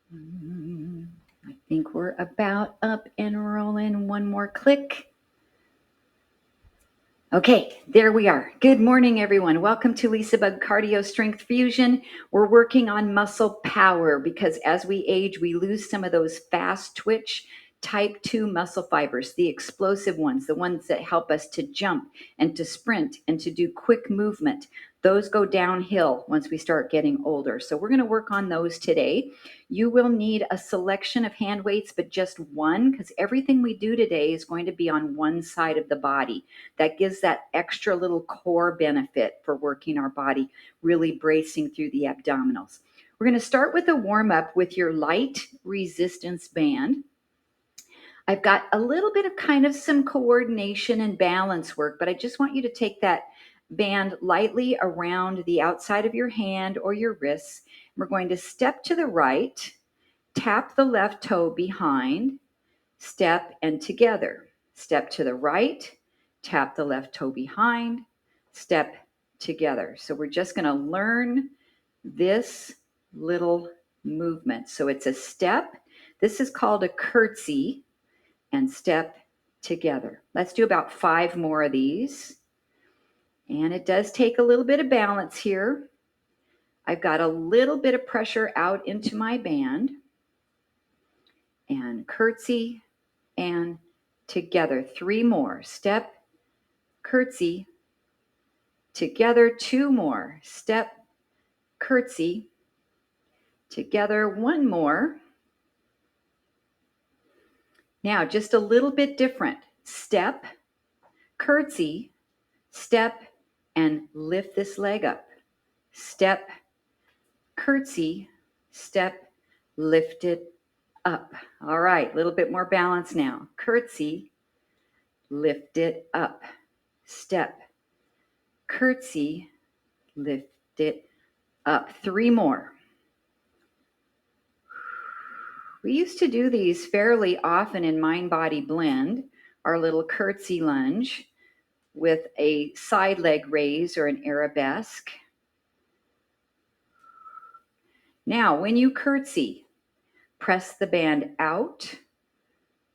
I think we're about up and rolling. One more click. Okay, there we are. Good morning, everyone. Welcome to LisaBug Cardio Strength Fusion. We're working on muscle power because as we age, we lose some of those fast twitch type 2 muscle fibers, the explosive ones, the ones that help us to jump and to sprint and to do quick movement. Those go downhill once we start getting older. So we're going to work on those today. You will need a selection of hand weights, but just one, because everything we do today is going to be on one side of the body. That gives that extra little core benefit for working our body, really bracing through the abdominals. We're going to start with a warm up with your light resistance band. I've got a little bit of kind of some coordination and balance work, but I just want you to take that band lightly around the outside of your hand or your wrists. We're going to step to the right, tap the left toe behind, step and together. Step to the right, tap the left toe behind, step together. So we're just going to learn this little movement. So it's a step. This is called a curtsy, and step together. Let's do about 5 more of these. And it does take a little bit of balance here. I've got a little bit of pressure out into my band. And curtsy and together. 3 more. Step, curtsy, together. 2 more. Step, curtsy, together. 1 more. Now, just a little bit different. Step, curtsy, step, and lift this leg up. Step, curtsy, step, lift it up. All right, a little bit more balance now. Curtsy, lift it up. Step, curtsy, lift it up. 3 more. We used to do these fairly often in Mind Body Blend, our little curtsy lunge with a side leg raise or an arabesque. Now, when you curtsy, press the band out,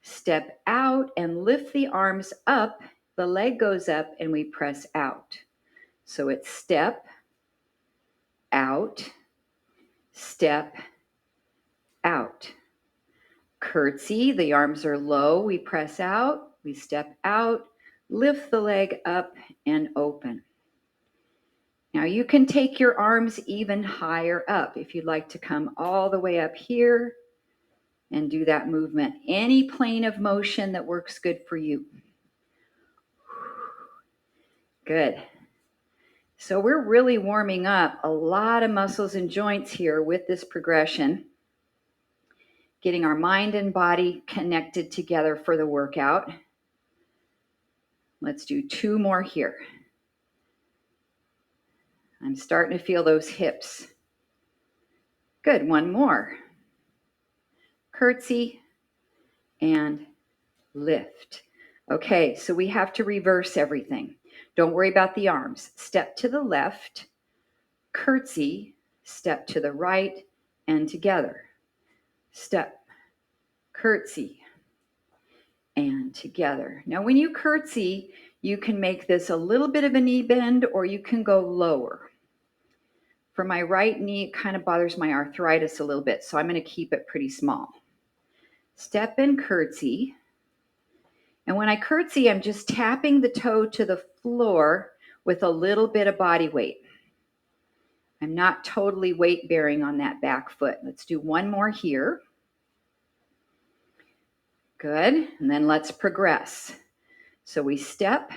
step out, and lift the arms up. The leg goes up, and we press out. So it's step, out, step, out. Curtsy, the arms are low, we press out, we step out, lift the leg up and open. Now you can take your arms even higher up if you'd like to come all the way up here and do that movement. Any plane of motion that works good for you. Good. So we're really warming up a lot of muscles and joints here with this progression, getting our mind and body connected together for the workout. Let's do 2 more here. I'm starting to feel those hips. Good, 1 more. Curtsy and lift. Okay, so we have to reverse everything. Don't worry about the arms. Step to the left, curtsy, step to the right, and together. Step, curtsy, and together. Now, when you curtsy, you can make this a little bit of a knee bend, or you can go lower. For my right knee, it kind of bothers my arthritis a little bit, so I'm going to keep it pretty small. Step and curtsy. And when I curtsy, I'm just tapping the toe to the floor with a little bit of body weight. I'm not totally weight bearing on that back foot. Let's do 1 more here. Good. And then let's progress. So we step,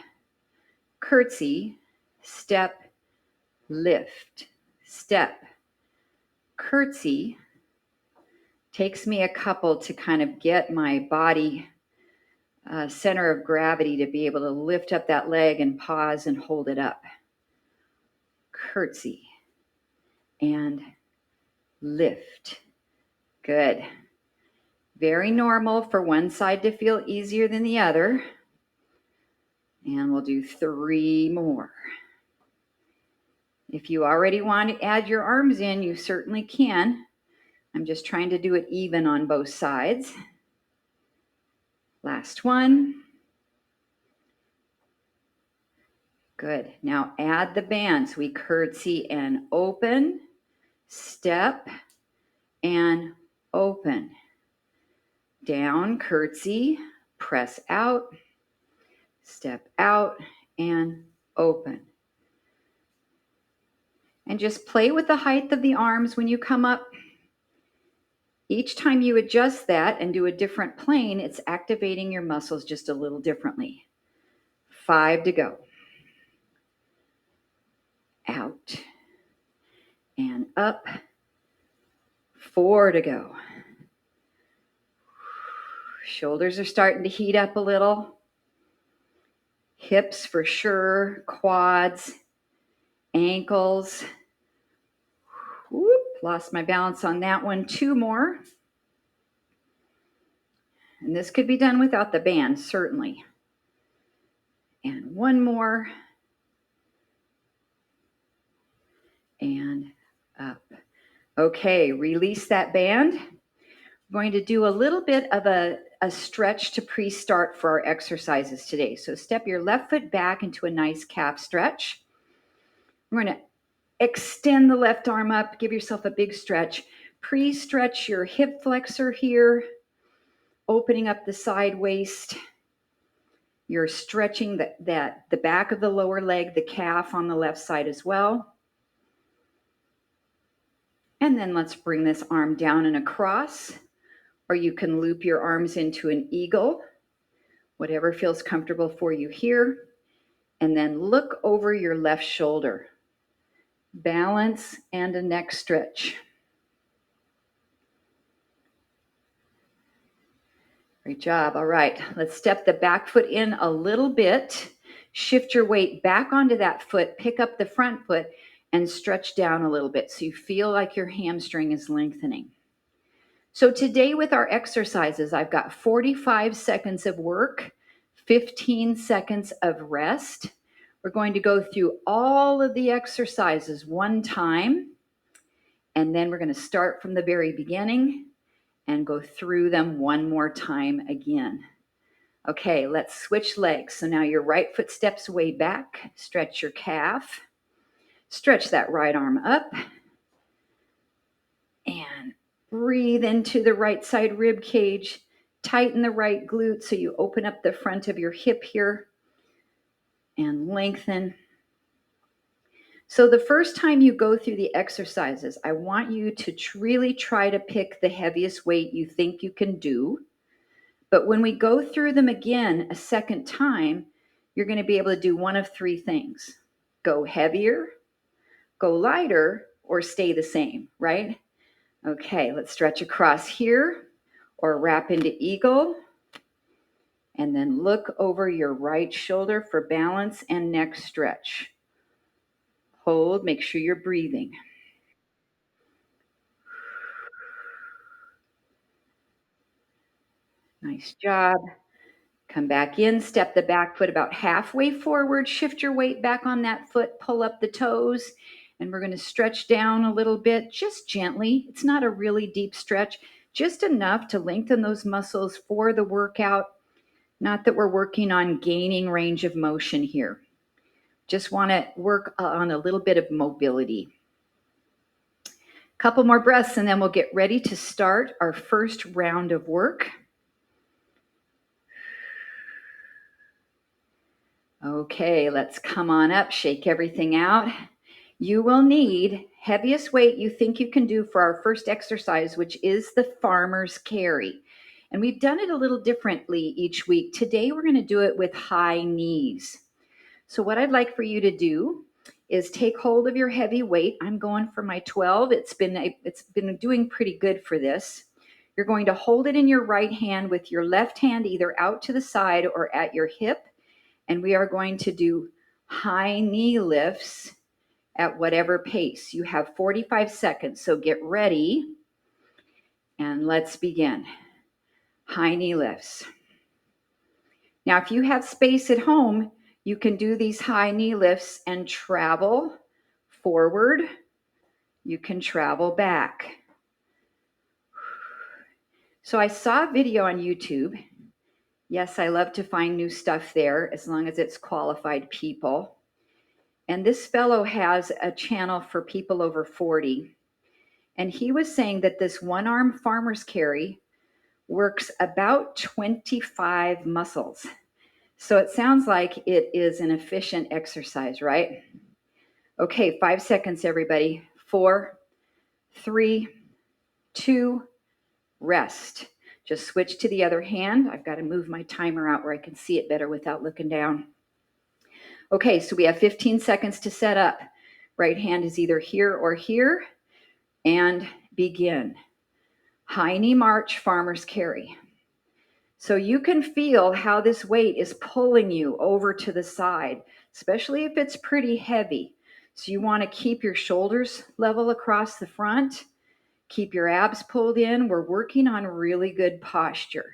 curtsy, step, lift, step, curtsy. Takes me a couple to kind of get my body center of gravity to be able to lift up that leg and pause and hold it up. Curtsy and lift. Good. Very normal for one side to feel easier than the other. And we'll do 3 more. If you already want to add your arms in, you certainly can. I'm just trying to do it even on both sides. Last one. Good. Now add the bands. We curtsy and open, step and open. Down, curtsy, press out, step out and open. And just play with the height of the arms when you come up. Each time you adjust that and do a different plane, it's activating your muscles just a little differently. 5 to go. Out and up. 4 to go. Shoulders are starting to heat up a little. Hips for sure, quads, ankles. Whoop, lost my balance on that one. 2 more. And this could be done without the band, certainly. And 1 more. And up. Okay, release that band. We're going to do a little bit of a stretch to pre-start for our exercises today. So step your left foot back into a nice calf stretch. We're going to extend the left arm up, give yourself a big stretch. Pre-stretch your hip flexor here, opening up the side waist. You're stretching the back of the lower leg, the calf on the left side as well. And then let's bring this arm down and across, or you can loop your arms into an eagle, whatever feels comfortable for you here. And then look over your left shoulder. Balance and a neck stretch. Great job. All right, let's step the back foot in a little bit. Shift your weight back onto that foot, pick up the front foot, and stretch down a little bit so you feel like your hamstring is lengthening. So today with our exercises, I've got 45 seconds of work, 15 seconds of rest. We're going to go through all of the exercises one time, and then we're going to start from the very beginning and go through them one more time again. Okay, let's switch legs. So now your right foot steps way back, stretch your calf, stretch that right arm up, and breathe into the right side rib cage, tighten the right glute so you open up the front of your hip here and lengthen. So the first time you go through the exercises, I want you to really try to pick the heaviest weight you think you can do. But when we go through them again a second time, you're going to be able to do one of 3 things. Go heavier, go lighter, or stay the same, right? Okay, let's stretch across here or wrap into eagle. And then look over your right shoulder for balance and neck stretch. Hold, make sure you're breathing. Nice job. Come back in, step the back foot about halfway forward, shift your weight back on that foot, pull up the toes, and we're going to stretch down a little bit, just gently. It's not a really deep stretch, just enough to lengthen those muscles for the workout. Not that we're working on gaining range of motion here. Just want to work on a little bit of mobility. Couple more breaths and then we'll get ready to start our first round of work. Okay, let's come on up, shake everything out. You will need heaviest weight you think you can do for our first exercise, which is the farmer's carry. And we've done it a little differently each week. Today we're going to do it with high knees. So what I'd like for you to do is take hold of your heavy weight. I'm going for my 12. It's been doing pretty good for this. You're going to hold it in your right hand with your left hand either out to the side or at your hip. And we are going to do high knee lifts at whatever pace. You have 45 seconds, so get ready and let's begin. High knee lifts. Now, if you have space at home, you can do these high knee lifts and travel forward. You can travel back. So I saw a video on YouTube. Yes, I love to find new stuff there as long as it's qualified people. And this fellow has a channel for people over 40. And he was saying that this one arm farmer's carry works about 25 muscles. So it sounds like it is an efficient exercise, right? Okay, 5 seconds, everybody. 4, 3, 2, rest. Just switch to the other hand. I've got to move my timer out where I can see it better without looking down. Okay, so we have 15 seconds to set up. Right hand is either here or here. And begin. High knee march, farmer's carry. So you can feel how this weight is pulling you over to the side, especially if it's pretty heavy. So you want to keep your shoulders level across the front. Keep your abs pulled in. We're working on really good posture.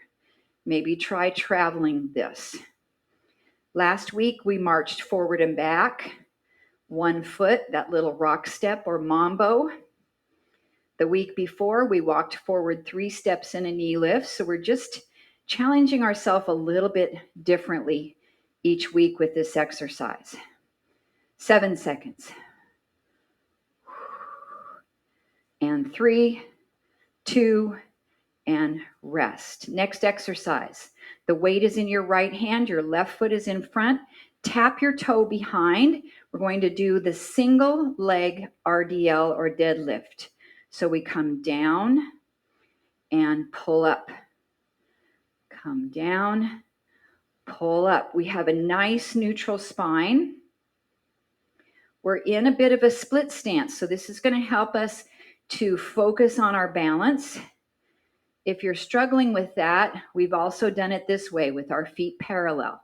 Maybe try traveling this. Last week, we marched forward and back. 1 foot, that little rock step or mambo. The week before, we walked forward 3 steps in a knee lift. So we're just challenging ourselves a little bit differently each week with this exercise. 7 seconds. And 3, 2, and rest. Next exercise. The weight is in your right hand, your left foot is in front. Tap your toe behind. We're going to do the single leg RDL or deadlift. So we come down and pull up. Come down, pull up. We have a nice neutral spine. We're in a bit of a split stance, so this is going to help us to focus on our balance. If you're struggling with that, we've also done it this way with our feet parallel.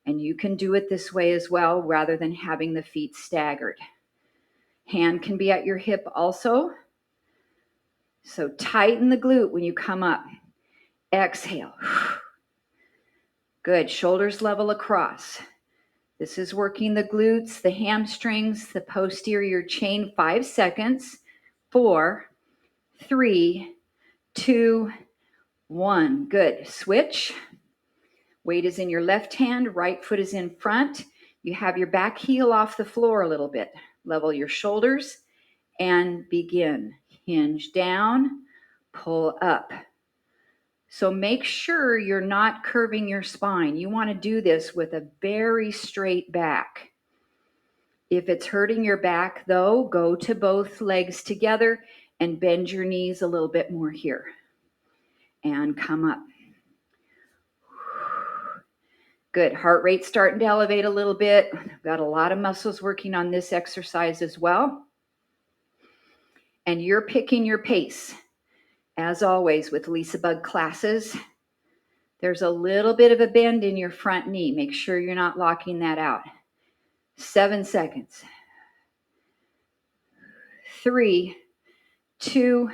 And you can do it this way as well, rather than having the feet staggered. Hand can be at your hip also. So tighten the glute when you come up. Exhale. Good. Shoulders level across. This is working the glutes, the hamstrings, the posterior chain. 5 seconds. 4, 3, 2, 1. Good. Switch. Weight is in your left hand, right foot is in front. You have your back heel off the floor a little bit. Level your shoulders and begin. Hinge down, pull up. So make sure you're not curving your spine. You want to do this with a very straight back. If it's hurting your back though, go to both legs together and bend your knees a little bit more here. And come up. Good. Heart rate starting to elevate a little bit. Got a lot of muscles working on this exercise as well. And you're picking your pace. As always with LisaBug classes, there's a little bit of a bend in your front knee. Make sure you're not locking that out. 7 seconds. 3, 2,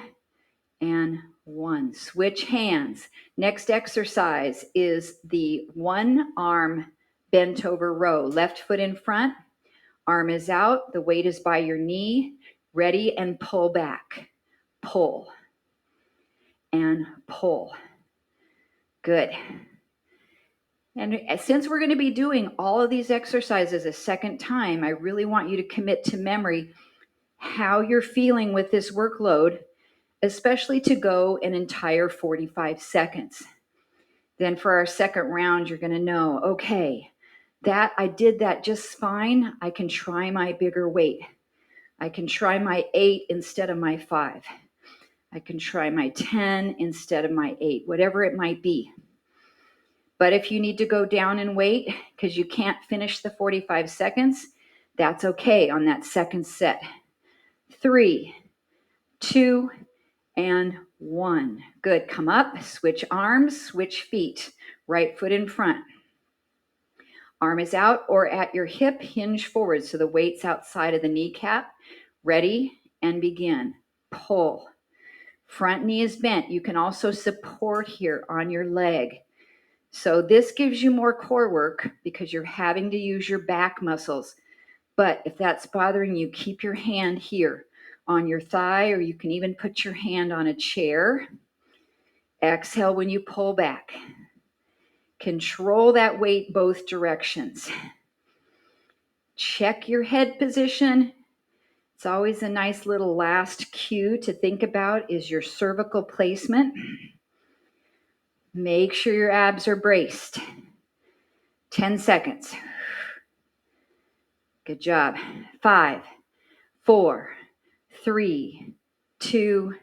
and 1. Switch hands. Next exercise is the one arm bent over row. Left foot in front, arm is out, the weight is by your knee. Ready and pull back. Pull and pull. Good. And since we're going to be doing all of these exercises a second time, I really want you to commit to memory how you're feeling with this workload, especially to go an entire 45 seconds. Then for our second round, you're going to know, okay, that I did that just fine. I can try my bigger weight. I can try my 8 instead of my 5. I can try my 10 instead of my 8, whatever it might be. But if you need to go down in weight because you can't finish the 45 seconds, that's okay on that second set. 3, 2, and 1. Good. Come up, switch arms, switch feet. Right foot in front. Arm is out or at your hip, hinge forward so the weight's outside of the kneecap. Ready and begin. Pull. Front knee is bent. You can also support here on your leg. So this gives you more core work because you're having to use your back muscles. But if that's bothering you, keep your hand here on your thigh, or you can even put your hand on a chair Exhale when you pull back. Control that weight both directions. Check your head position. It's always a nice little last cue to think about is your cervical placement. Make sure your abs are braced. 10 seconds. Good job. 5, 4, 3, 2,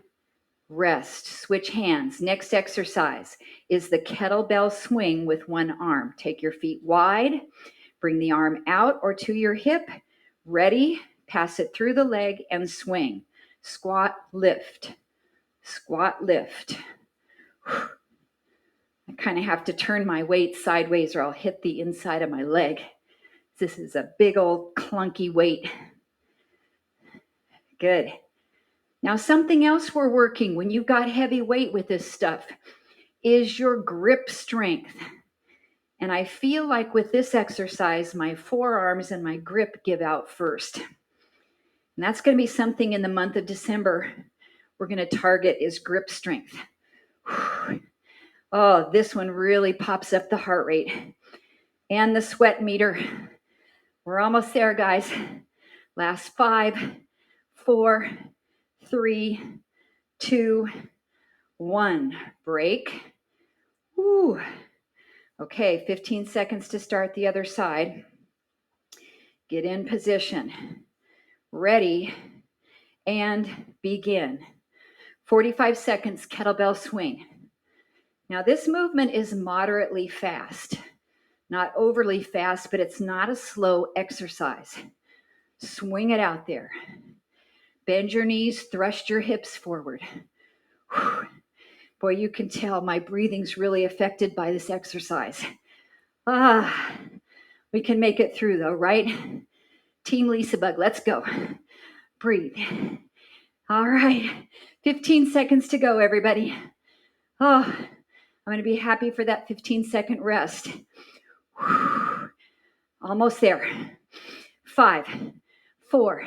rest. Switch hands. Next exercise is the kettlebell swing with one arm. Take your feet wide. Bring the arm out or to your hip. Ready? Pass it through the leg and swing. Squat, lift. Squat, lift. I kind of have to turn my weight sideways or I'll hit the inside of my leg. This is a big old clunky weight. Good. Now something else we're working when you've got heavy weight with this stuff is your grip strength. And I feel like with this exercise, my forearms and my grip give out first. And that's going to be something in the month of December we're going to target is grip strength. Oh, this one really pops up the heart rate and the sweat meter. We're almost there, guys. Last 5, 4, 3, 2, 1. Break. Woo. Okay, 15 seconds to start the other side. Get in position. Ready, and begin. 45 seconds kettlebell swing. Now this movement is moderately fast. Not overly fast, but it's not a slow exercise. Swing it out there. Bend your knees, thrust your hips forward. Whew. Boy, you can tell my breathing's really affected by this exercise. We can make it through though, right? Team LisaBug, let's go. Breathe. All right, 15 seconds to go, everybody. Oh, I'm going to be happy for that 15-second rest. Whew. Almost there. 5, 4,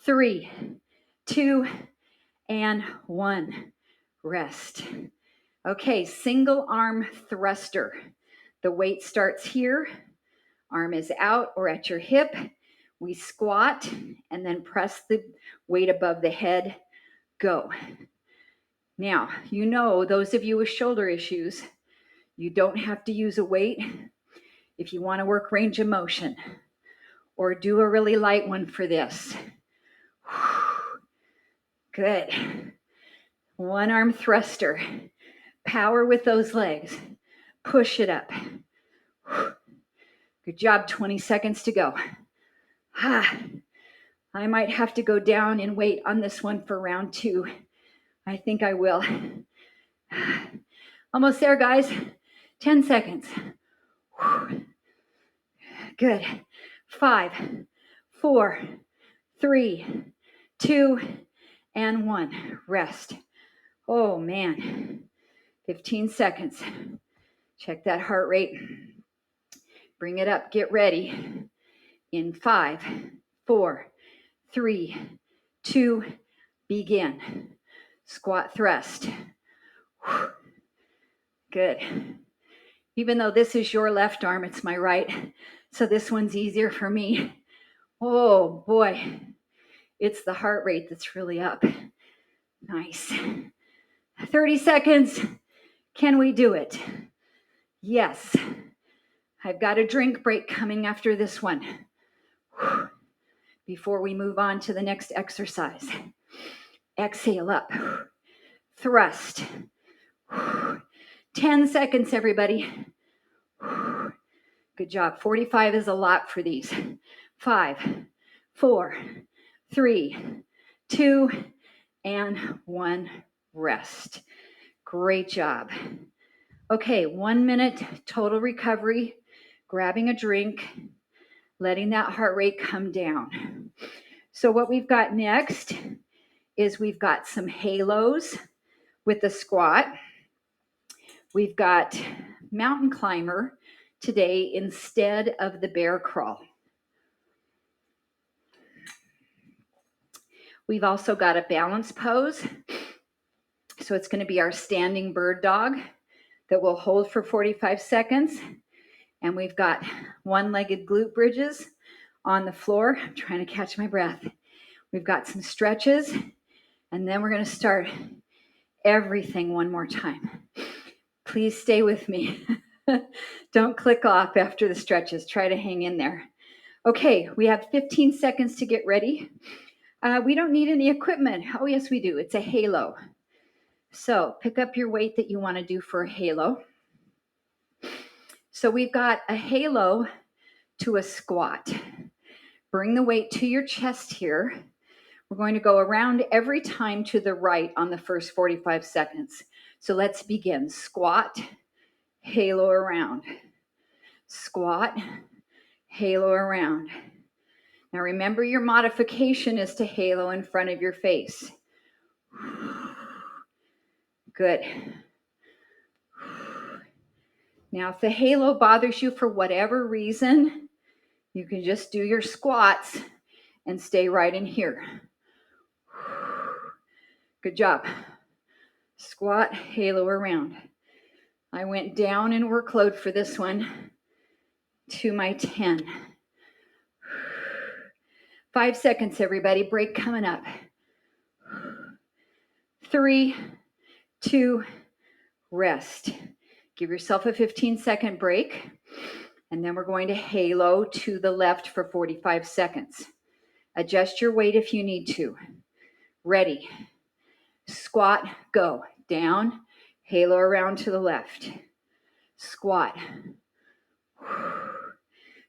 3, 2, and 1. Rest. Okay, single arm thruster. The weight starts here. Arm is out or at your hip. We squat and then press the weight above the head. Go. Now, you know, those of you with shoulder issues, you don't have to use a weight if you want to work range of motion or do a really light one for this. Good. One arm thruster. Power with those legs. Push it up. Good job. 20 seconds to go. I might have to go down in weight on this one for round 2. I think I will. Almost there, guys. 10 seconds. Good. 5, 4, 3, 2, and 1. Rest. Oh, man. 15 seconds. Check that heart rate. Bring it up. Get ready. In 5, 4, 3, 2, begin. Squat thrust. Good. Even though this is your left arm, it's my right. So this one's easier for me. Oh boy. It's the heart rate that's really up. Nice. 30 seconds. Can we do it? Yes. I've got a drink break coming after this one. Before we move on to the next exercise. Exhale up. Thrust. 10 seconds, everybody. Good job. 45 is a lot for these. 5, 4, 3, 2, and 1. Rest. Great job. Okay, 1 minute total recovery. Grabbing a drink. Letting that heart rate come down. So what we've got next is we've got some halos with the squat. We've got mountain climber today instead of the bear crawl. We've also got a balance pose. So it's going to be our standing bird dog that we'll hold for 45 seconds. And we've got one-legged glute bridges on the floor. I'm trying to catch my breath. We've got some stretches, and then we're going to start everything one more time. Please stay with me. Don't click off after the stretches. Try to hang in there. Okay, we have 15 seconds to get ready. We don't need any equipment. Oh, yes, we do. It's a halo. So pick up your weight that you want to do for a halo. So we've got a halo to a squat. Bring the weight to your chest here. We're going to go around every time to the right on the first 45 seconds. So let's begin. Squat, halo around. Squat, halo around. Now remember, your modification is to halo in front of your face. Good. Now if the halo bothers you for whatever reason, you can just do your squats and stay right in here. Good job. Squat, halo around. I went down in workload for this one to my 10. 5 seconds, everybody. Break coming up. 3, 2, rest. Give yourself a 15-second break. And then we're going to halo to the left for 45 seconds. Adjust your weight if you need to. Ready. Squat, go. Down, halo around to the left. Squat.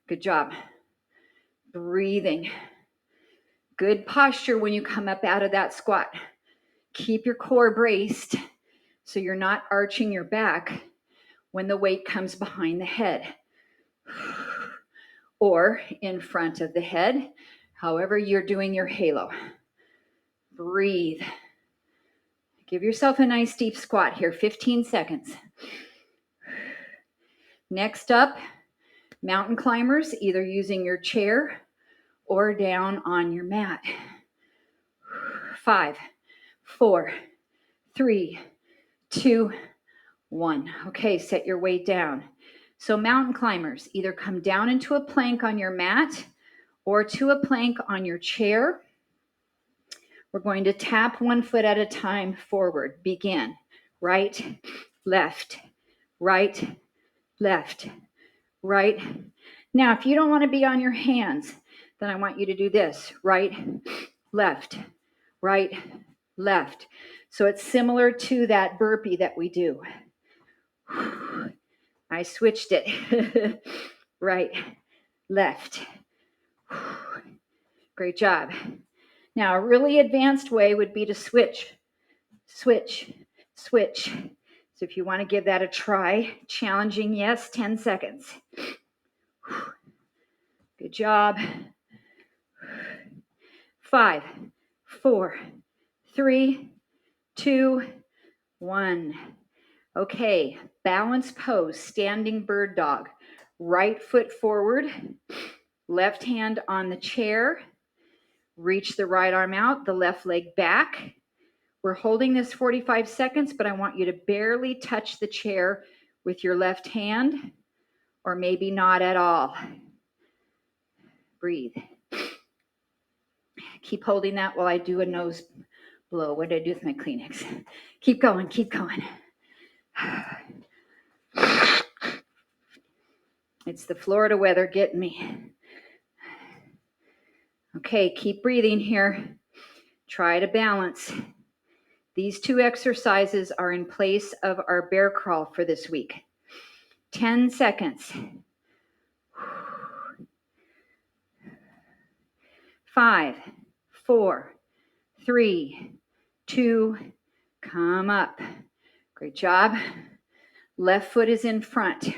Good job. Breathing. Good posture when you come up out of that squat. Keep your core braced so you're not arching your back when the weight comes behind the head or in front of the head, however you're doing your halo. Breathe. Give yourself a nice deep squat here, 15 seconds. Next up, mountain climbers, either using your chair or down on your mat. 5, 4, 3, 2, 1. Okay, set your weight down. So mountain climbers, either come down into a plank on your mat or to a plank on your chair. We're going to tap one foot at a time forward. Begin. Right, left, right, left, right. Now, if you don't want to be on your hands, then I want you to do this. Right, left, right, left. So it's similar to that burpee that we do. I switched it. Right, left. Great job. Now, a really advanced way would be to switch, switch, switch. So if you want to give that a try, challenging, yes, 10 seconds. Good job. 5, 4, 3, 2, 1. Okay, balance pose, standing bird dog. Right foot forward, left hand on the chair. Reach the right arm out, the left leg back. We're holding this 45 seconds, but I want you to barely touch the chair with your left hand, or maybe not at all. Breathe. Keep holding that while I do a nose blow. What did I do with my Kleenex? Keep going, keep going. It's the Florida weather getting me. Okay, keep breathing here. Try to balance. These 2 exercises are in place of our bear crawl for this week. 10 seconds. 5, 4, 3, 2, come up. Great job. Left foot is in front.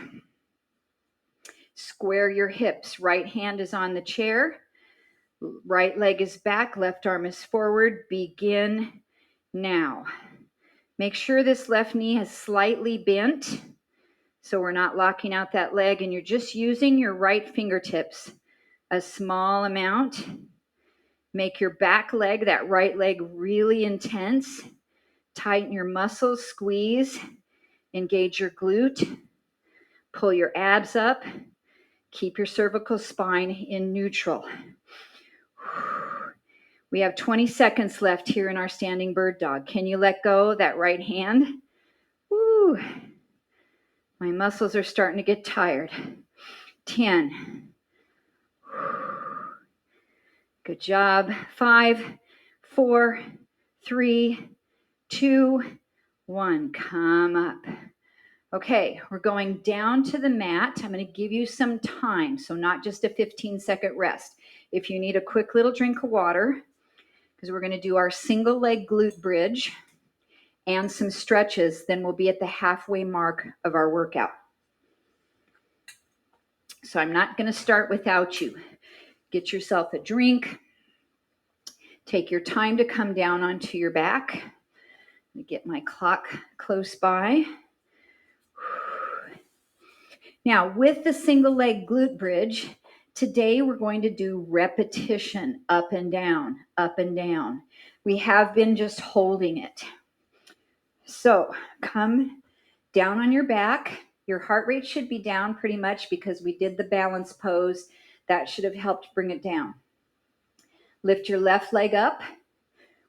Square your hips. Right hand is on the chair. Right leg is back. Left arm is forward. Begin now. Make sure this left knee is slightly bent so we're not locking out that leg, and you're just using your right fingertips a small amount. Make your back leg, that right leg, really intense. Tighten your muscles, squeeze, engage your glute, pull your abs up, keep your cervical spine in neutral. We have 20 seconds left here in our standing bird dog. Can you let go of that right hand? Woo. My muscles are starting to get tired. 10. Good job. 5, 4, 3, 2, 1. Come up. Okay, we're going down to the mat. I'm going to give you some time, so not just a 15-second rest. If you need a quick little drink of water, because we're going to do our single leg glute bridge and some stretches, then we'll be at the halfway mark of our workout. So I'm not going to start without you. Get yourself a drink. Take your time to come down onto your back. Let me get my clock close by. Now, with the single leg glute bridge, today we're going to do repetition, up and down, up and down. We have been just holding it. So come down on your back. Your heart rate should be down pretty much because we did the balance pose. That should have helped bring it down. Lift your left leg up.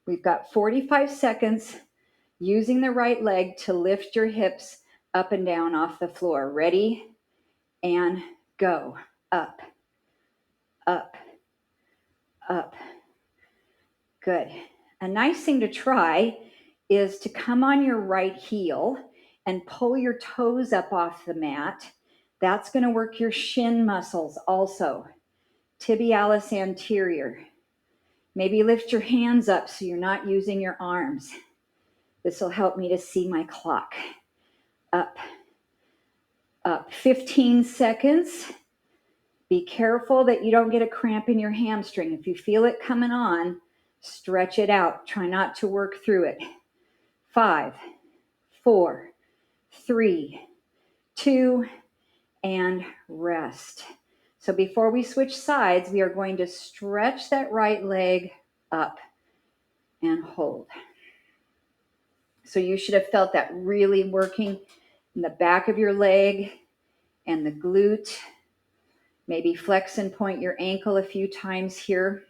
We've got 45 seconds using the right leg to lift your hips up and down off the floor. Ready? And go. Up, up, up. Good. A nice thing to try is to come on your right heel and pull your toes up off the mat. That's going to work your shin muscles also. Tibialis anterior. Maybe lift your hands up so you're not using your arms. This will help me to see my clock. Up, up. 15 seconds. Be careful that you don't get a cramp in your hamstring. If you feel it coming on, stretch it out. Try not to work through it. 5, 4, 3, 2, and rest. So before we switch sides, we are going to stretch that right leg up and hold. So you should have felt that really working in the back of your leg and the glute. Maybe flex and point your ankle a few times here.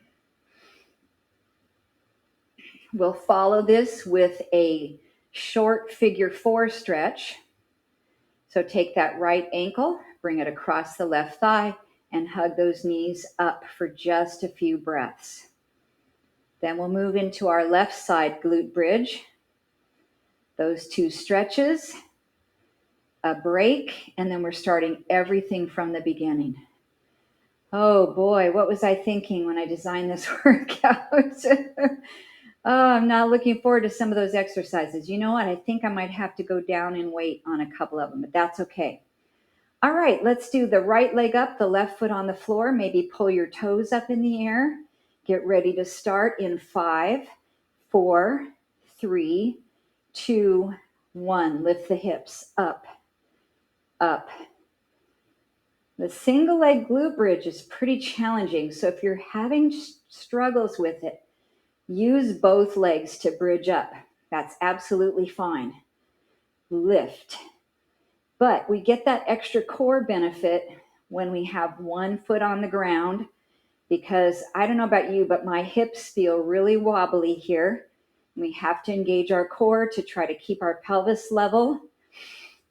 We'll follow this with a short figure 4 stretch. So take that right ankle, bring it across the left thigh, and hug those knees up for just a few breaths. Then we'll move into our left side glute bridge. Those 2 stretches, a break, and then we're starting everything from the beginning. Oh boy, what was I thinking when I designed this workout? Oh, I'm not looking forward to some of those exercises. You know what? I think I might have to go down in weight on a couple of them, but that's okay. All right, let's do the right leg up, the left foot on the floor. Maybe pull your toes up in the air. Get ready to start in 5, 4, 3, 2, 1. Lift the hips up, up. The single leg glute bridge is pretty challenging. So if you're having struggles with it, use both legs to bridge up. That's absolutely fine. Lift. But we get that extra core benefit when we have one foot on the ground, because I don't know about you, but my hips feel really wobbly here. We have to engage our core to try to keep our pelvis level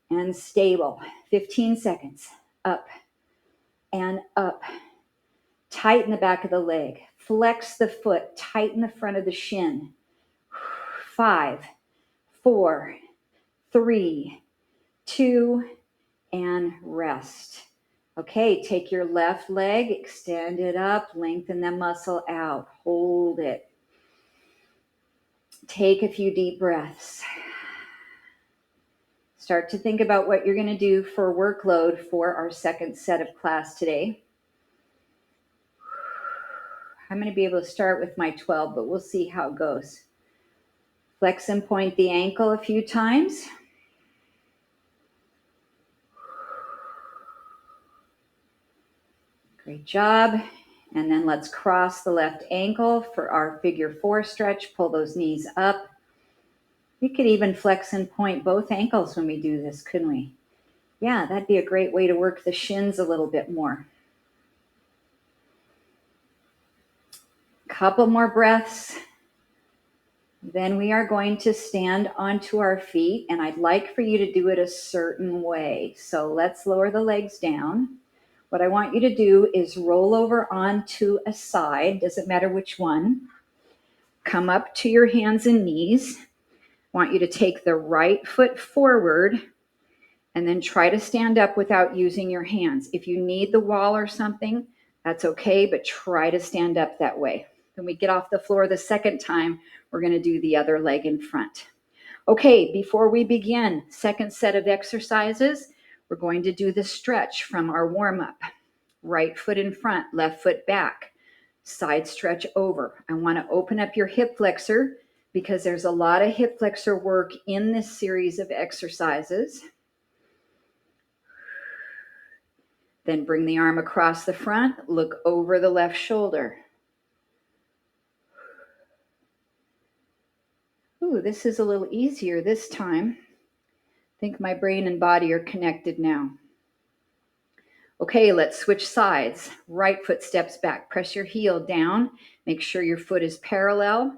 and stable. 15 seconds. Up and up. Tighten the back of the leg. Flex the foot. Tighten the front of the shin. 5, 4, 3, 2, and rest. Okay, take your left leg, extend it up, lengthen the muscle out. Hold it. Take a few deep breaths. Start to think about what you're going to do for workload for our second set of class today. I'm going to be able to start with my 12, but we'll see how it goes. Flex and point the ankle a few times. Great job. And then let's cross the left ankle for our figure 4 stretch. Pull those knees up. We could even flex and point both ankles when we do this, couldn't we? Yeah, that'd be a great way to work the shins a little bit more. Couple more breaths. Then we are going to stand onto our feet, and I'd like for you to do it a certain way. So let's lower the legs down. What I want you to do is roll over onto a side, doesn't matter which one. Come up to your hands and knees. I want you to take the right foot forward and then try to stand up without using your hands. If you need the wall or something, that's okay, but try to stand up that way. When we get off the floor the second time, we're going to do the other leg in front. Okay, before we begin, second set of exercises, we're going to do the stretch from our warm-up. Right foot in front, left foot back, side stretch over. I want to open up your hip flexor because there's a lot of hip flexor work in this series of exercises. Then bring the arm across the front, look over the left shoulder. Ooh, this is a little easier this time. I think my brain and body are connected now. Okay, let's switch sides. Right foot steps back. Press your heel down. Make sure your foot is parallel.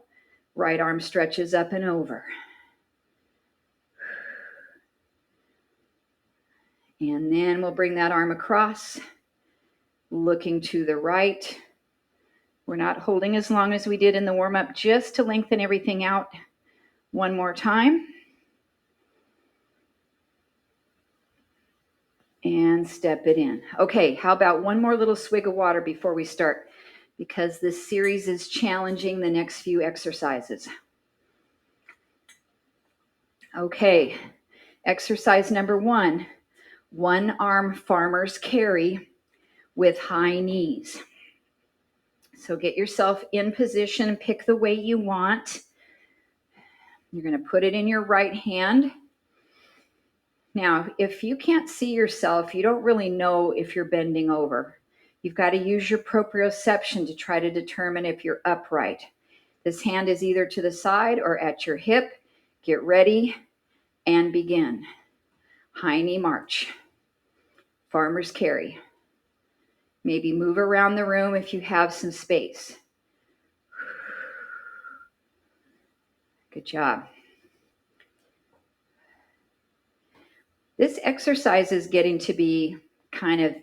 Right arm stretches up and over. And then we'll bring that arm across, looking to the right. We're not holding as long as we did in the warm-up, just to lengthen everything out. One more time. And step it in. Okay, how about one more little swig of water before we start? Because this series is challenging the next few exercises. Okay, exercise number one arm farmer's carry with high knees. So get yourself in position, pick the weight you want. You're going to put it in your right hand. Now, if you can't see yourself, you don't really know if you're bending over. You've got to use your proprioception to try to determine if you're upright. This hand is either to the side or at your hip. Get ready and begin. High knee march. Farmer's carry. Maybe move around the room if you have some space. Good job. This exercise is getting to be kind of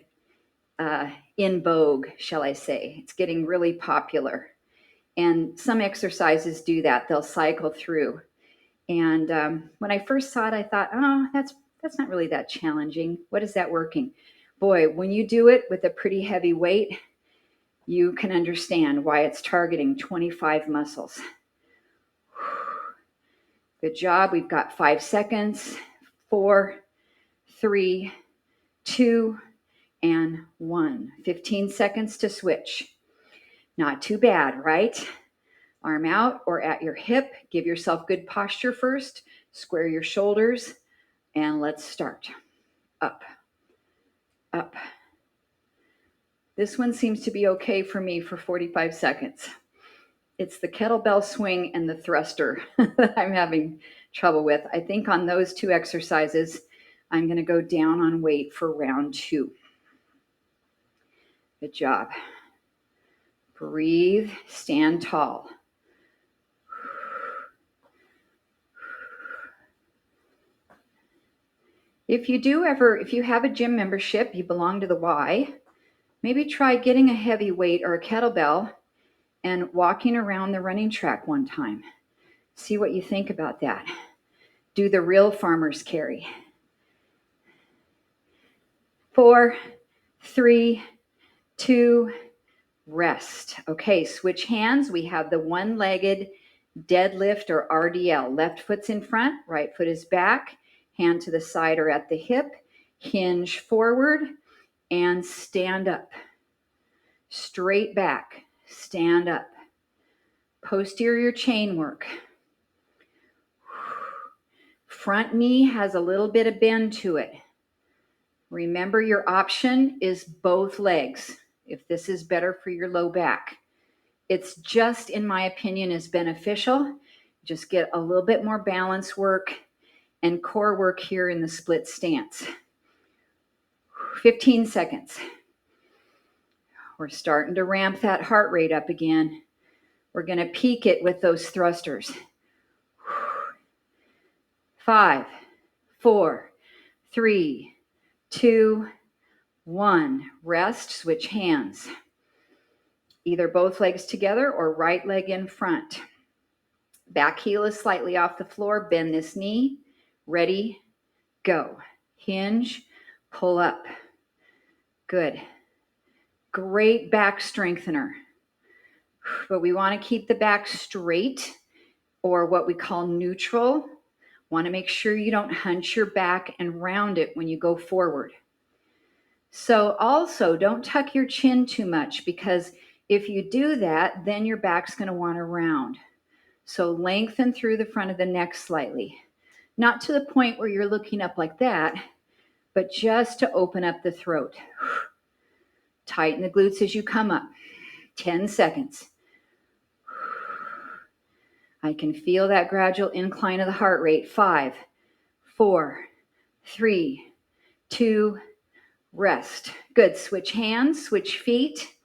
in vogue, shall I say. It's getting really popular. And some exercises do that. They'll cycle through. And when I first saw it, I thought, oh, that's not really that challenging. What is that working? Boy, when you do it with a pretty heavy weight, you can understand why it's targeting 25 muscles. Good job. We've got 5 seconds. 4, 3, 2, and 1. 15 seconds to switch. Not too bad, right? Arm out or at your hip. Give yourself good posture first. Square your shoulders. And let's start. Up. Up. This one seems to be okay for me for 45 seconds. It's the kettlebell swing and the thruster that I'm having trouble with. I think on those two exercises, I'm going to go down on weight for round 2. Good job. Breathe, stand tall. If you have a gym membership, you belong to the Y, maybe try getting a heavy weight or a kettlebell and walking around the running track one time. See what you think about that. Do the real farmer's carry. 4, 3, 2, rest. Okay, switch hands. We have the one-legged deadlift or RDL. Left foot's in front, right foot is back, hand to the side or at the hip, hinge forward, and stand up. Straight back, stand up. Posterior chain work. Front knee has a little bit of bend to it. Remember, your option is both legs if this is better for your low back. It's just, in my opinion, is beneficial Just get a little bit more balance work and core work here in the split stance. 15 seconds. We're starting to ramp that heart rate up again. We're going to peak it with those thrusters. 5, 4, 3, 2, 1. Rest, switch hands. Either both legs together or right leg in front. Back heel is slightly off the floor. Bend this knee. Ready, go. Hinge, pull up. Good. Great back strengthener. But we want to keep the back straight, or what we call neutral. Want to make sure you don't hunch your back and round it when you go forward. So also don't tuck your chin too much, because if you do that, then your back's going to want to round. So lengthen through the front of the neck slightly. Not to the point where you're looking up like that, but just to open up the throat. Tighten the glutes as you come up. 10 seconds. I can feel that gradual incline of the heart rate. 5, 4, 3, 2, rest. Good. Switch hands, switch feet.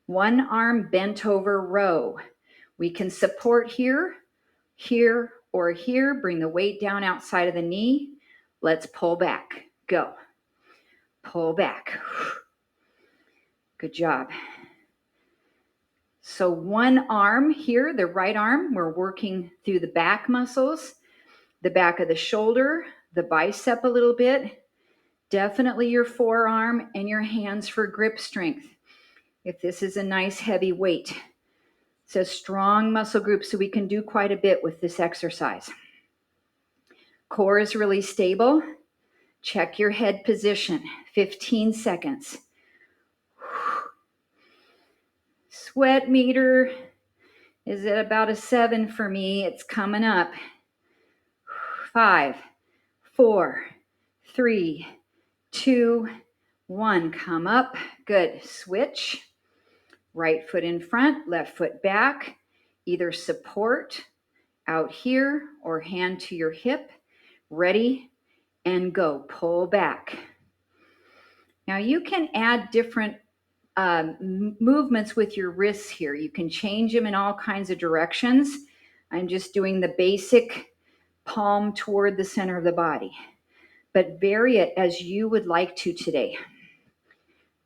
One arm bent over row. We can support here, here, or here. Bring the weight down outside of the knee. Let's pull back. Go. Pull back. Good job. So one arm here, the right arm, we're working through the back muscles, the back of the shoulder, the bicep a little bit, definitely your forearm and your hands for grip strength. If this is a nice heavy weight, it's a strong muscle group, so we can do quite a bit with this exercise. Core is really stable. Check your head position. 15 seconds. Sweat meter is at about a 7 for me. It's coming up. 5, 4, 3, 2, 1. Come up. Good. Switch. Right foot in front, left foot back. Either support out here or hand to your hip. Ready and go. Pull back. Now you can add different movements with your wrists here. You can change them in all kinds of directions. I'm just doing the basic palm toward the center of the body, but vary it as you would like to today.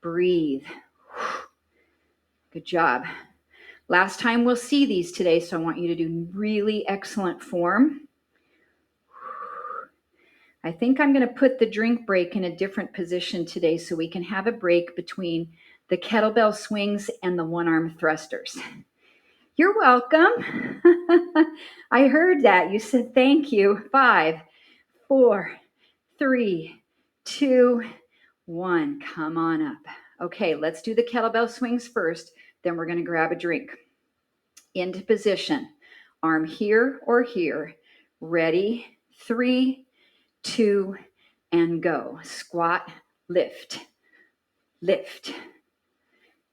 Breathe. Good job. Last time we'll see these today, so I want you to do really excellent form. I think I'm going to put the drink break in a different position today so we can have a break between the kettlebell swings and the one-arm thrusters. You're welcome. I heard that. You said thank you. 5, 4, 3, 2, 1. Come on up. Okay, let's do the kettlebell swings first. Then we're going to grab a drink. Into position. Arm here or here. Ready? 3, 2, and go. Squat, lift, lift.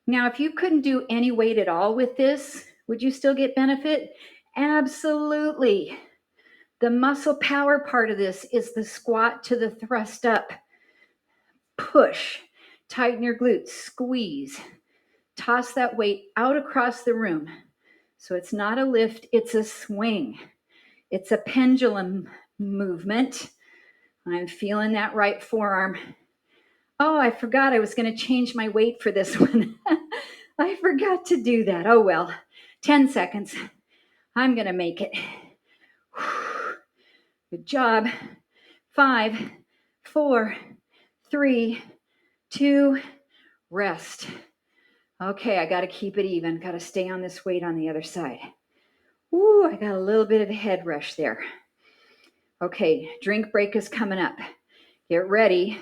Now, if you couldn't do any weight at all with this, would you still get benefit? Absolutely. The muscle power part of this is the squat to the thrust up. Push. Tighten your glutes. Squeeze. Toss that weight out across the room. So it's not a lift, it's a swing. It's a pendulum movement. I'm feeling that right forearm. Oh, I forgot I was going to change my weight for this one. I forgot to do that. Oh, well. 10 seconds. I'm going to make it. Good job. 5, 4, 3, 2, rest. Okay, I got to keep it even. Got to stay on this weight on the other side. Ooh, I got a little bit of a head rush there. Okay, drink break is coming up. Get ready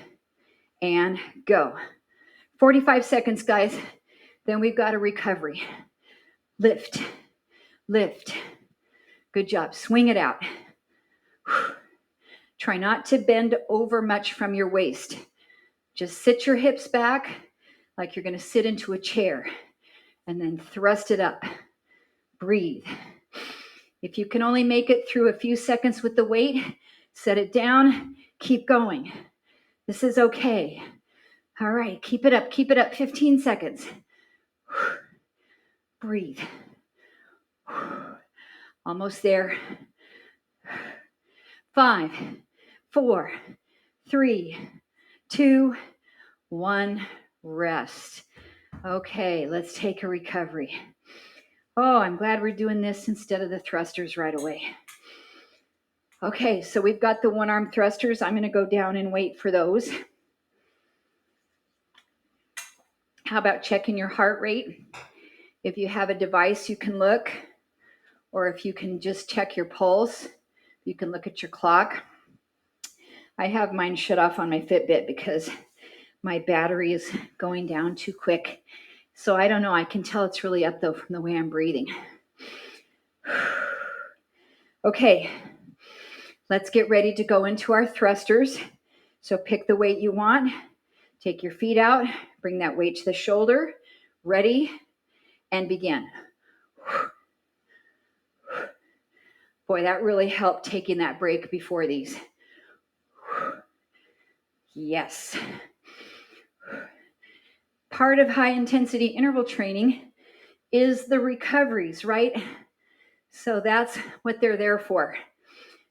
and go. 45 seconds, guys. Then we've got a recovery. Lift, lift. Good job. Swing it out. Try not to bend over much from your waist. Just sit your hips back like you're going to sit into a chair, and then thrust it up. Breathe. If you can only make it through a few seconds with the weight, set it down, keep going. This is okay. All right, keep it up, 15 seconds. Breathe. Almost there. 5, 4, 3, 2, 1, rest. Okay, let's take a recovery. Oh, I'm glad we're doing this instead of the thrusters right away. Okay, so we've got the one-arm thrusters. I'm going to go down and wait for those. How about checking your heart rate? If you have a device, you can look, or if you can just check your pulse, you can look at your clock. I have mine shut off on my Fitbit because my battery is going down too quick. So I don't know. I can tell it's really up though from the way I'm breathing. Okay, let's get ready to go into our thrusters. So pick the weight you want. Take your feet out. Bring that weight to the shoulder. Ready, and begin. Boy, that really helped taking that break before these. Yes. Part of high intensity interval training is the recoveries, right? So that's what they're there for.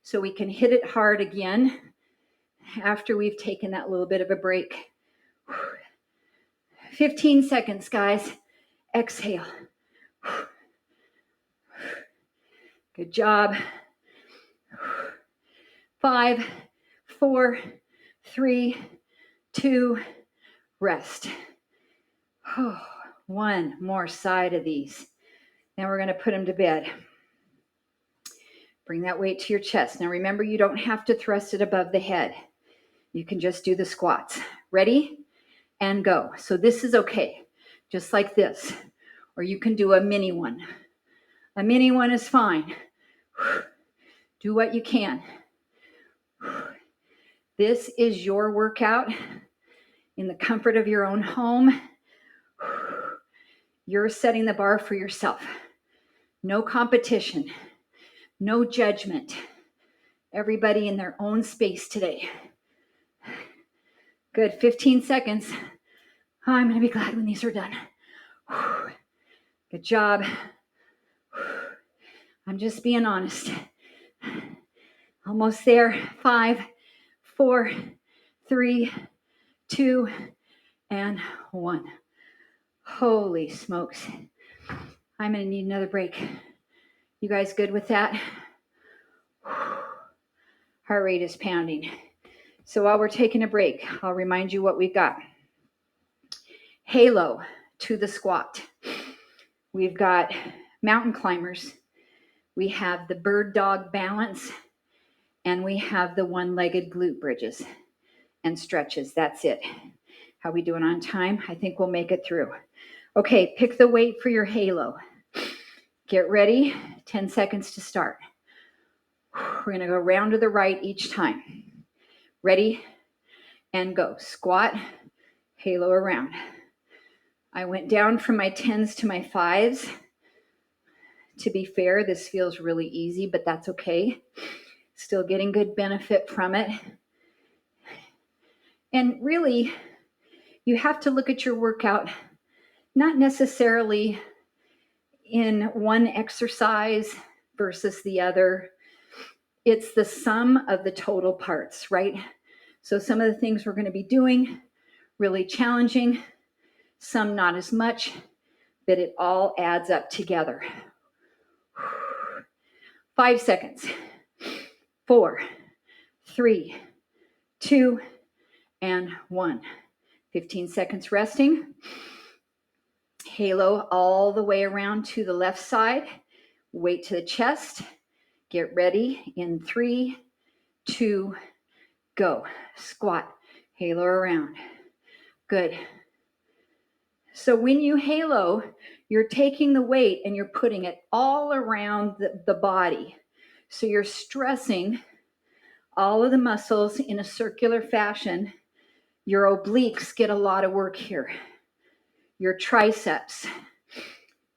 So we can hit it hard again after we've taken that little bit of a break. 15 seconds, guys. Exhale. Good job. 5, 4, 3, 2, rest. One more side of these. Now we're going to put them to bed. Bring that weight to your chest. Now remember, you don't have to thrust it above the head. You can just do the squats. Ready? And go. So this is okay. Just like this. Or you can do a mini one. A mini one is fine. Do what you can. This is your workout in the comfort of your own home. You're setting the bar for yourself. No competition. No judgment. Everybody in their own space today. Good. 15 seconds. I'm going to be glad when these are done. Good job. I'm just being honest. Almost there. 5, 4, 3, 2, and 1. Holy smokes. I'm going to need another break. You guys good with that? Heart rate is pounding. So while we're taking a break, I'll remind you what we've got. Halo to the squat. We've got mountain climbers. We have the bird dog balance. And we have the one-legged glute bridges and stretches. That's it. How we doing on time? I think we'll make it through. Okay, pick the weight for your halo. Get ready. 10 seconds to start. We're going to go round to the right each time. Ready? And go. Squat, halo around. I went down from my 10s to my 5s. To be fair, this feels really easy, but that's okay. Still getting good benefit from it. And really, you have to look at your workout, not necessarily in one exercise versus the other. It's the sum of the total parts, right? So some of the things we're going to be doing, really challenging, some not as much, but it all adds up together. 5 seconds. 4, 3, 2, and 1. 15 seconds resting. Halo all the way around to the left side. Weight to the chest. Get ready in 3, 2, go. Squat. Halo around. Good. So when you halo, you're taking the weight and you're putting it all around the body. So you're stressing all of the muscles in a circular fashion. Your obliques get a lot of work here. Your triceps,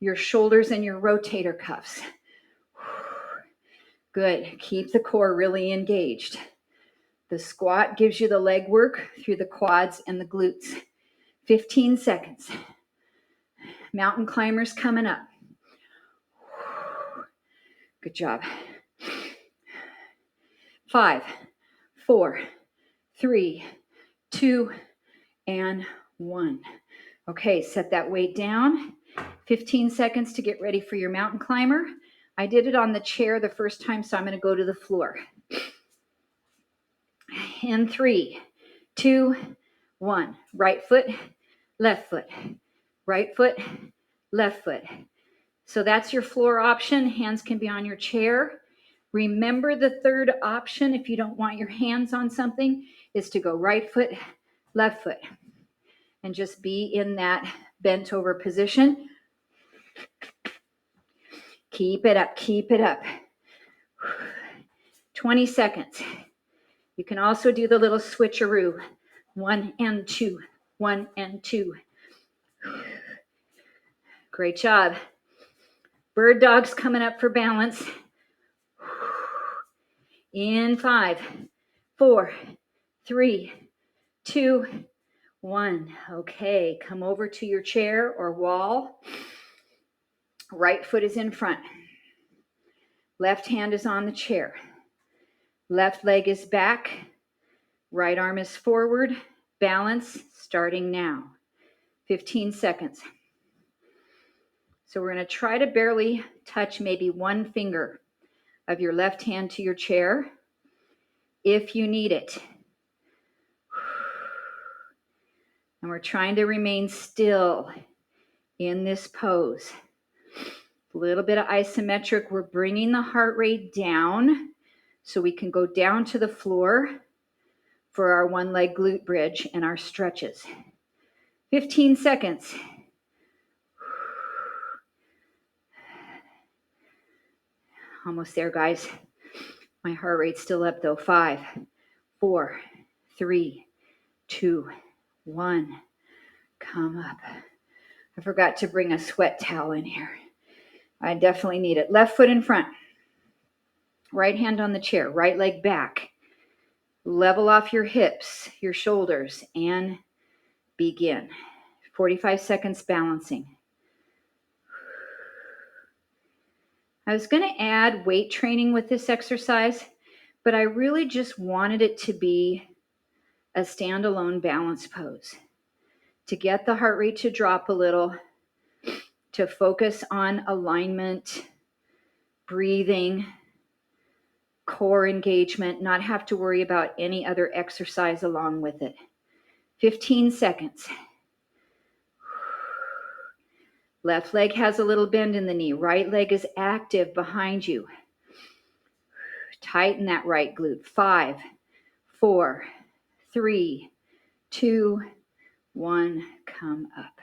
your shoulders, and your rotator cuffs. Good. Keep the core really engaged. The squat gives you the leg work through the quads and the glutes. 15 seconds. Mountain climbers coming up. Good job. 5, 4, 3, 2, and 1. Okay, set that weight down. 15 seconds to get ready for your mountain climber. I did it on the chair the first time, so I'm going to go to the floor. In 3, 2, 1. Right foot, left foot. Right foot, left foot. So that's your floor option. Hands can be on your chair. Remember, the third option, if you don't want your hands on something, is to go right foot, left foot, and just be in that bent over position. Keep it up, keep it up. 20 seconds. You can also do the little switcheroo. 1 and 2, 1 and 2. Great job. Bird dogs coming up for balance. In 5, 4, 3, 2, 1. Okay, come over to your chair or wall. Right foot is in front. Left hand is on the chair. Left leg is back. Right arm is forward. Balance starting now. 15 seconds. So we're going to try to barely touch maybe one finger of your left hand to your chair if you need it. And we're trying to remain still in this pose. A little bit of isometric. We're bringing the heart rate down so we can go down to the floor for our one leg glute bridge and our stretches. 15 seconds. Almost there, guys. My heart rate's still up though. 5, 4, 3, 2, 1. Come up. I forgot to bring a sweat towel in here. I definitely need it. Left foot in front. Right hand on the chair. Right leg back. Level off your hips, your shoulders, and begin. 45 seconds balancing. I was going to add weight training with this exercise, but I really just wanted it to be a standalone balance pose to get the heart rate to drop a little, to focus on alignment, breathing, core engagement, not have to worry about any other exercise along with it. 15 seconds. Left leg has a little bend in the knee. Right leg is active behind you. Tighten that right glute. 5, 4, 3, 2, 1. Come up.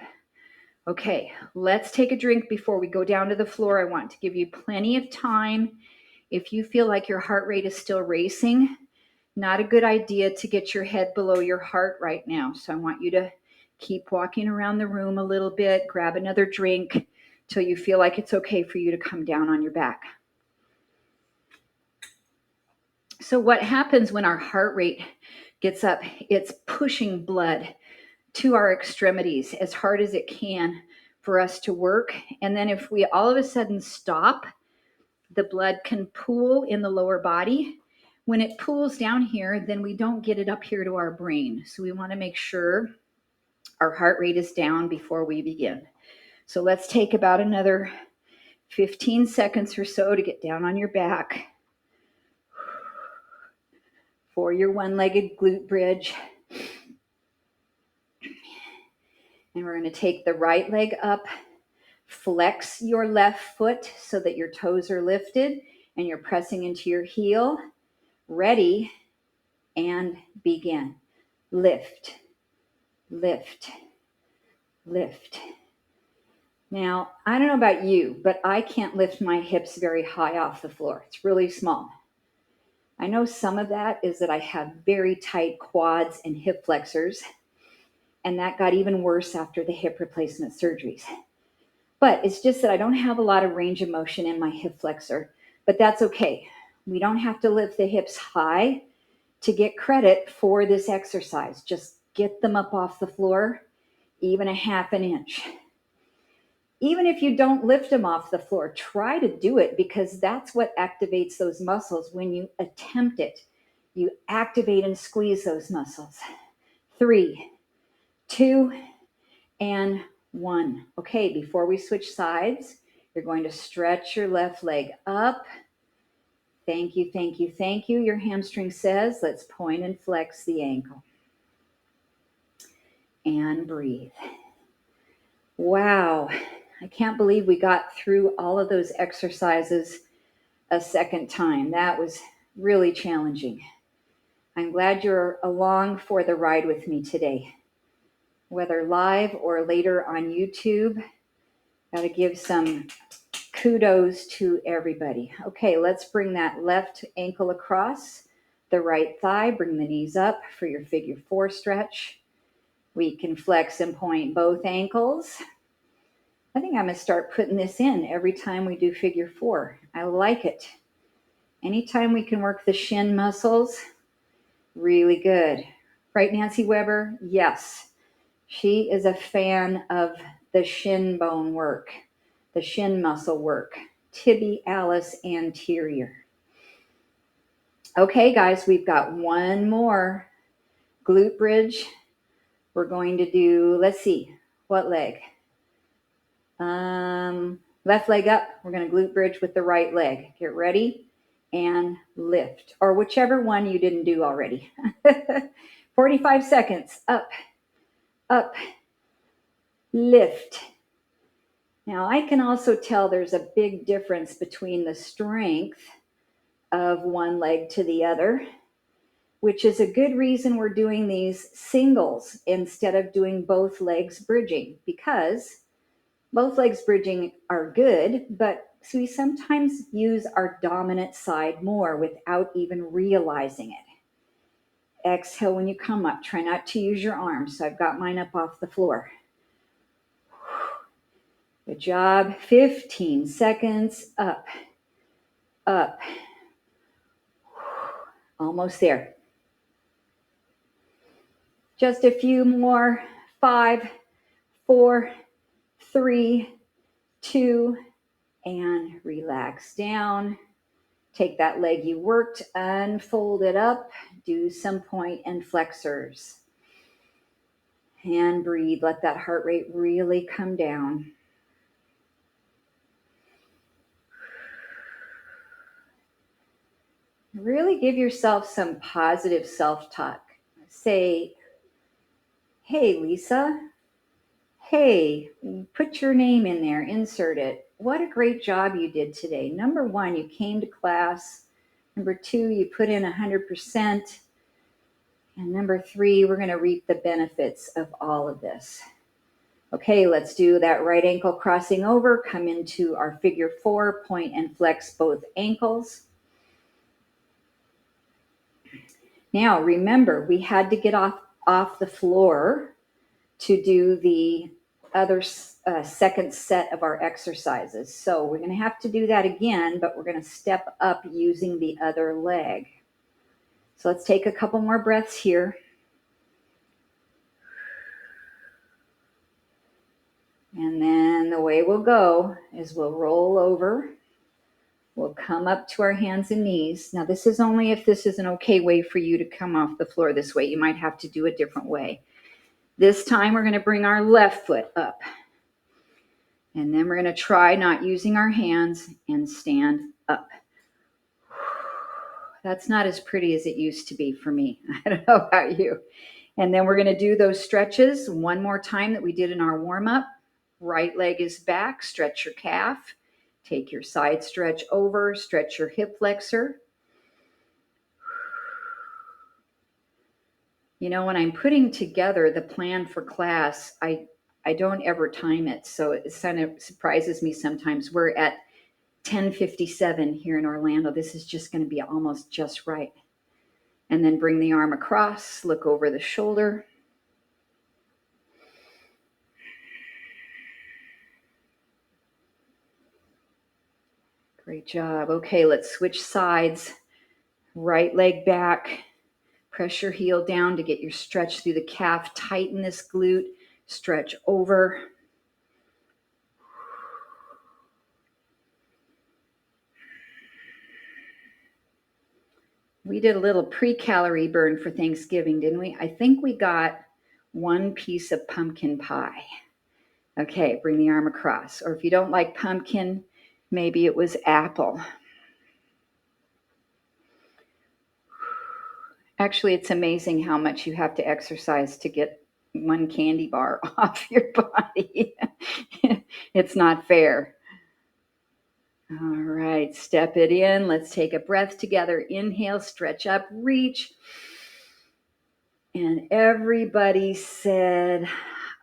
Okay, let's take a drink before we go down to the floor. I want to give you plenty of time. If you feel like your heart rate is still racing, not a good idea to get your head below your heart right now. So I want you to keep walking around the room a little bit, grab another drink till you feel like it's okay for you to come down on your back. So what happens when our heart rate gets up? It's pushing blood to our extremities as hard as it can for us to work. And then if we all of a sudden stop, the blood can pool in the lower body. When it pools down here, then we don't get it up here to our brain. So we want to make sure our heart rate is down before we begin. So let's take about another 15 seconds or so to get down on your back for your one-legged glute bridge. And we're going to take the right leg up, flex your left foot so that your toes are lifted and you're pressing into your heel. Ready, and begin. Lift, lift, lift. Now, I don't know about you, but I can't lift my hips very high off the floor. It's really small. I know some of that is that I have very tight quads and hip flexors, and that got even worse after the hip replacement surgeries. But it's just that I don't have a lot of range of motion in my hip flexor, but that's okay. We don't have to lift the hips high to get credit for this exercise. Just get them up off the floor, even a half an inch. Even if you don't lift them off the floor, try to do it, because that's what activates those muscles when you attempt it. You activate and squeeze those muscles. 3, 2, and 1. Okay, before we switch sides, you're going to stretch your left leg up. Thank you, thank you, thank you. Your hamstring says, let's point and flex the ankle. And breathe. Wow, I can't believe we got through all of those exercises a second time. That was really challenging. I'm glad you're along for the ride with me today, whether live or later on YouTube. Got to give some kudos to everybody. Okay, let's bring that left ankle across the right thigh. Bring the knees up for your figure 4 stretch. We can flex and point both ankles. I think I'm going to start putting this in every time we do figure 4. I like it. Anytime we can work the shin muscles, really good. Right, Nancy Weber? Yes. She is a fan of the shin bone work, the shin muscle work, tibialis anterior. Okay, guys, we've got one more glute bridge. We're going to do, let's see, what leg? Left leg up. We're going to glute bridge with the right leg. Get ready and lift, or whichever one you didn't do already. 45 seconds. Up, up, lift. Now, I can also tell there's a big difference between the strength of one leg to the other, which is a good reason we're doing these singles instead of doing both legs bridging, because both legs bridging are good, but we sometimes use our dominant side more without even realizing it. Exhale when you come up. Try not to use your arms. So I've got mine up off the floor. Good job. 15 seconds. Up, up. Almost there. Just a few more. 5, 4, 3, 2, and relax down. Take that leg you worked, unfold it up, do some point and flexors. And breathe. Let that heart rate really come down. Really give yourself some positive self-talk. Say, hey, Lisa. Hey, put your name in there, insert it. What a great job you did today. Number 1, you came to class. Number 2, you put in 100%. And number 3, we're going to reap the benefits of all of this. Okay, let's do that right ankle crossing over. Come into our figure 4, point and flex both ankles. Now, remember, we had to get off the floor to do the other second set of our exercises. So we're going to have to do that again, but we're going to step up using the other leg. So let's take a couple more breaths here. And then the way we'll go is we'll roll over. We'll come up to our hands and knees. Now, this is only if this is an okay way for you to come off the floor this way. You might have to do a different way. This time, we're going to bring our left foot up. And then we're going to try not using our hands and stand up. That's not as pretty as it used to be for me. I don't know about you. And then we're going to do those stretches one more time that we did in our warm-up. Right leg is back. Stretch your calf. Take your side stretch over. Stretch your hip flexor. You know, when I'm putting together the plan for class, I don't ever time it. So it kind of surprises me sometimes. We're at 10:57 here in Orlando. This is just going to be almost just right. And then bring the arm across, look over the shoulder. Great job. Okay, let's switch sides. Right leg back. Press your heel down to get your stretch through the calf. Tighten this glute. Stretch over. We did a little pre-calorie burn for Thanksgiving, didn't we? I think we got one piece of pumpkin pie. Okay, bring the arm across. Or if you don't like pumpkin, maybe it was apple. Actually, it's amazing how much you have to exercise to get one candy bar off your body. It's not fair. All right, step it in. Let's take a breath together. Inhale, stretch up, reach. And everybody said,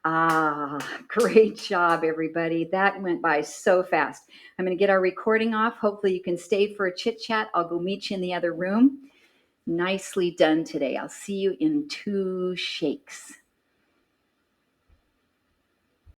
ah, great job, everybody. That went by so fast. I'm going to get our recording off. Hopefully you can stay for a chit chat. I'll go meet you in the other room. Nicely done today. I'll see you in 2 shakes.